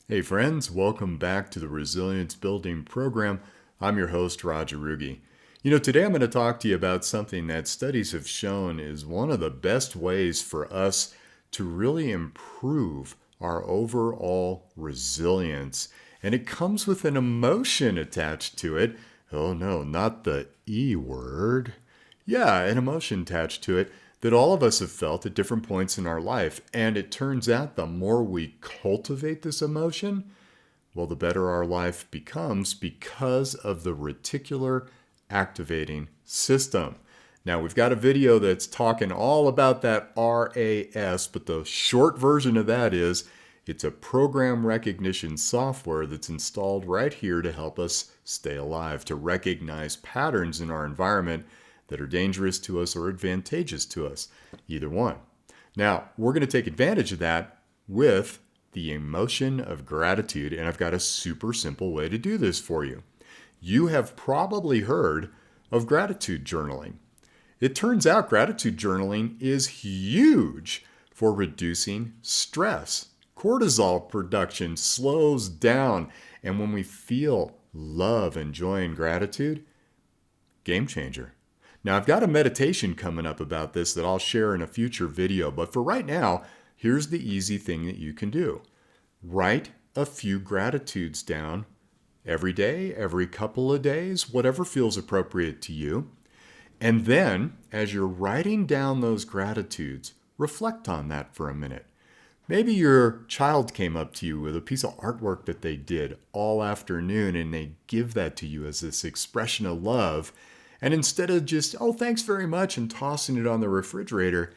Hey friends, welcome back to the Resilience Building Program. I'm your host, Roger Rugi. Today I'm going to talk to you about something that studies have shown is one of the best ways for us to really improve our overall resilience. And it comes with an emotion attached to it. Oh no, not the E word. Yeah, an emotion attached to it that all of us have felt at different points in our life. And it turns out the more we cultivate this emotion, well, the better our life becomes because of the reticular activating system. Now, we've got a video that's talking all about that RAS, but the short version of that is it's a program recognition software that's installed right here to help us stay alive, to recognize patterns in our environment that are dangerous to us or advantageous to us, either one. Now, we're going to take advantage of that with the emotion of gratitude, and I've got a super simple way to do this for you. You have probably heard of gratitude journaling. It turns out gratitude journaling is huge for reducing stress. Cortisol production slows down, and when we feel love and joy and gratitude, game changer. Now, I've got a meditation coming up about this that I'll share in a future video, but for right now, here's the easy thing that you can do. Write a few gratitudes down every day, every couple of days, whatever feels appropriate to you. And then, as you're writing down those gratitudes, reflect on that for a minute. Maybe your child came up to you with a piece of artwork that they did all afternoon and they give that to you as this expression of love. And instead of just, oh, thanks very much, and tossing it on the refrigerator,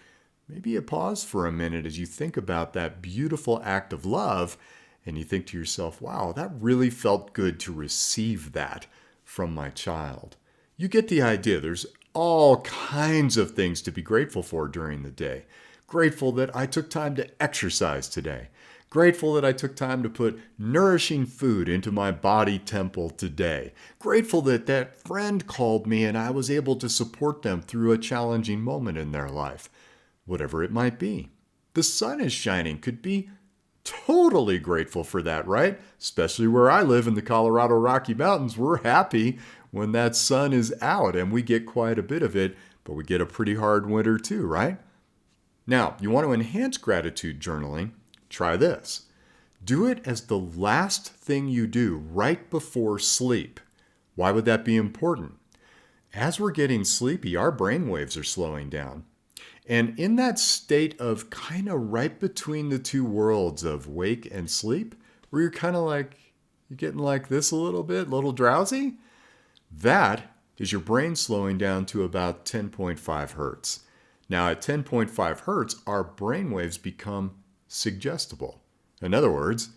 maybe you pause for a minute as you think about that beautiful act of love and you think to yourself, wow, that really felt good to receive that from my child. You get the idea. There's all kinds of things to be grateful for during the day. Grateful that I took time to exercise today. Grateful that I took time to put nourishing food into my body temple today. Grateful that that friend called me and I was able to support them through a challenging moment in their life. Whatever it might be. The sun is shining. Could be totally grateful for that, right? Especially where I live in the Colorado Rocky Mountains. We're happy when that sun is out and we get quite a bit of it, but we get a pretty hard winter too, right? Now, you want to enhance gratitude journaling? Try this. Do it as the last thing you do right before sleep. Why would that be important? As we're getting sleepy, our brain waves are slowing down. And in that state of kind of right between the two worlds of wake and sleep, where you're kind of like, you're getting like this a little drowsy, that is your brain slowing down to about 10.5 hertz. Now, at 10.5 hertz, our brain waves become suggestible. In other words,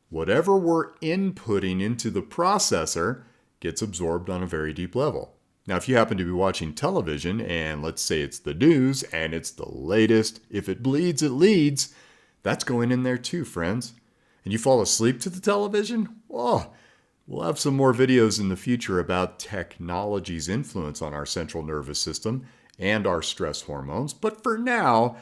whatever we're inputting into the processor gets absorbed on a very deep level. Now, if you happen to be watching television and let's say it's the news and it's the latest, if it bleeds, it leads, that's going in there too, friends. And you fall asleep to the television? Oh, we'll have some more videos in the future about technology's influence on our central nervous system and our stress hormones. But for now,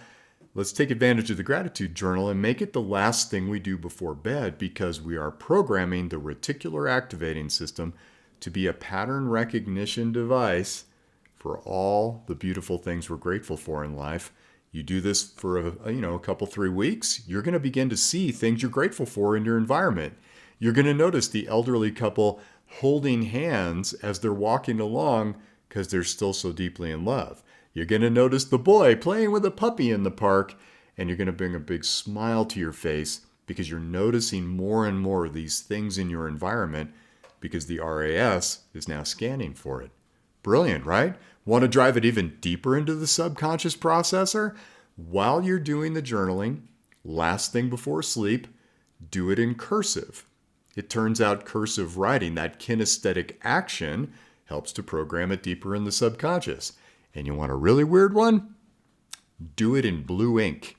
let's take advantage of the gratitude journal and make it the last thing we do before bed because we are programming the reticular activating system to be a pattern recognition device for all the beautiful things we're grateful for in life. You do this for a couple, 3 weeks, you're going to begin to see things you're grateful for in your environment. You're going to notice the elderly couple holding hands as they're walking along because they're still so deeply in love. You're going to notice the boy playing with a puppy in the park, and you're going to bring a big smile to your face because you're noticing more and more of these things in your environment because the RAS is now scanning for it. Brilliant, right? Want to drive it even deeper into the subconscious processor? While you're doing the journaling, last thing before sleep, do it in cursive. It turns out cursive writing, that kinesthetic action, helps to program it deeper in the subconscious. And you want a really weird one? Do it in blue ink.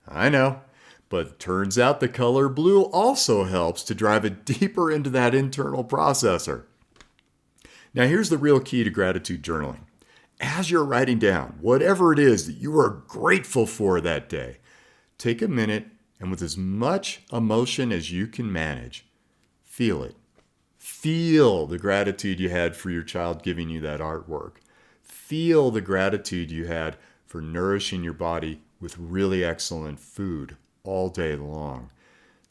I know, but it turns out the color blue also helps to drive it deeper into that internal processor. Now here's the real key to gratitude journaling. As you're writing down whatever it is that you are grateful for that day, take a minute and with as much emotion as you can manage, feel it. Feel the gratitude you had for your child giving you that artwork. Feel the gratitude you had for nourishing your body with really excellent food all day long.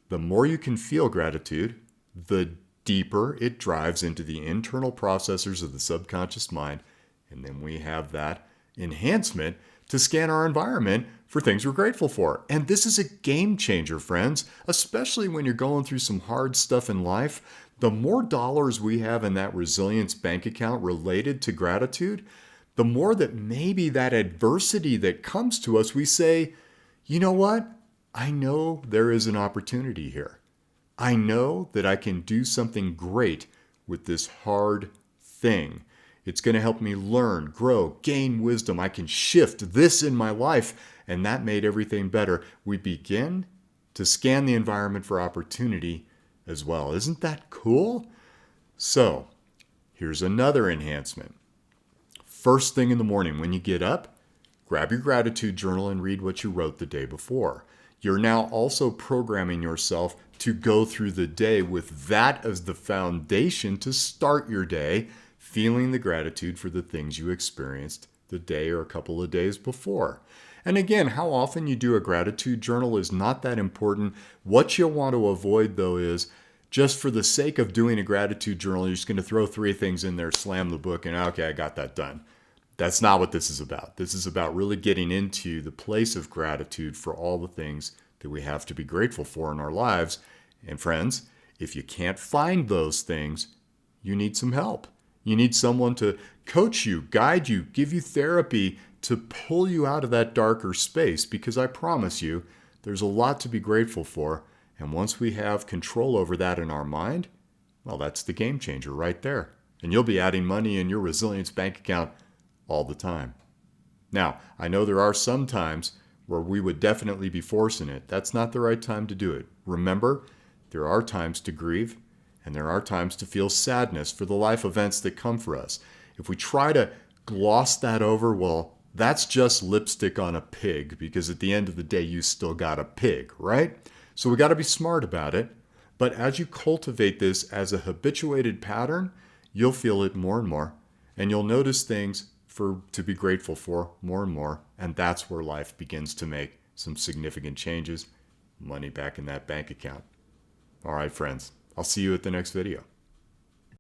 The more you can feel gratitude, the deeper it drives into the internal processors of the subconscious mind, and then we have that enhancement to scan our environment for things we're grateful for. And this is a game changer, friends, especially when you're going through some hard stuff in life. The more dollars we have in that resilience bank account related to gratitude, the more that maybe that adversity that comes to us, we say, you know what? I know there is an opportunity here. I know that I can do something great with this hard thing. It's going to help me learn, grow, gain wisdom. I can shift this in my life, and that made everything better. We begin to scan the environment for opportunity as well. Isn't that cool? So, here's another enhancement. First thing in the morning when you get up, grab your gratitude journal and read what you wrote the day before. You're now also programming yourself to go through the day with that as the foundation to start your day, feeling the gratitude for the things you experienced the day or a couple of days before. And again, how often you do a gratitude journal is not that important. What you'll want to avoid, though, is just for the sake of doing a gratitude journal, you're just going to throw 3 things in there, slam the book, and okay, I got that done. That's not what this is about. This is about really getting into the place of gratitude for all the things that we have to be grateful for in our lives. And friends, if you can't find those things, you need some help. You need someone to coach you, guide you, give you therapy to pull you out of that darker space, because I promise you, there's a lot to be grateful for. And once we have control over that in our mind, well, that's the game changer right there. And you'll be adding money in your resilience bank account all the time. Now, I know there are some times where we would definitely be forcing it. That's not the right time to do it. Remember, there are times to grieve, and there are times to feel sadness for the life events that come for us. If we try to gloss that over, well, that's just lipstick on a pig, because at the end of the day, you still got a pig, right? So we got to be smart about it. But as you cultivate this as a habituated pattern, you'll feel it more and more, and you'll notice things to be grateful for more and more, and that's where life begins to make some significant changes, money back in that bank account. All right, friends, I'll see you at the next video.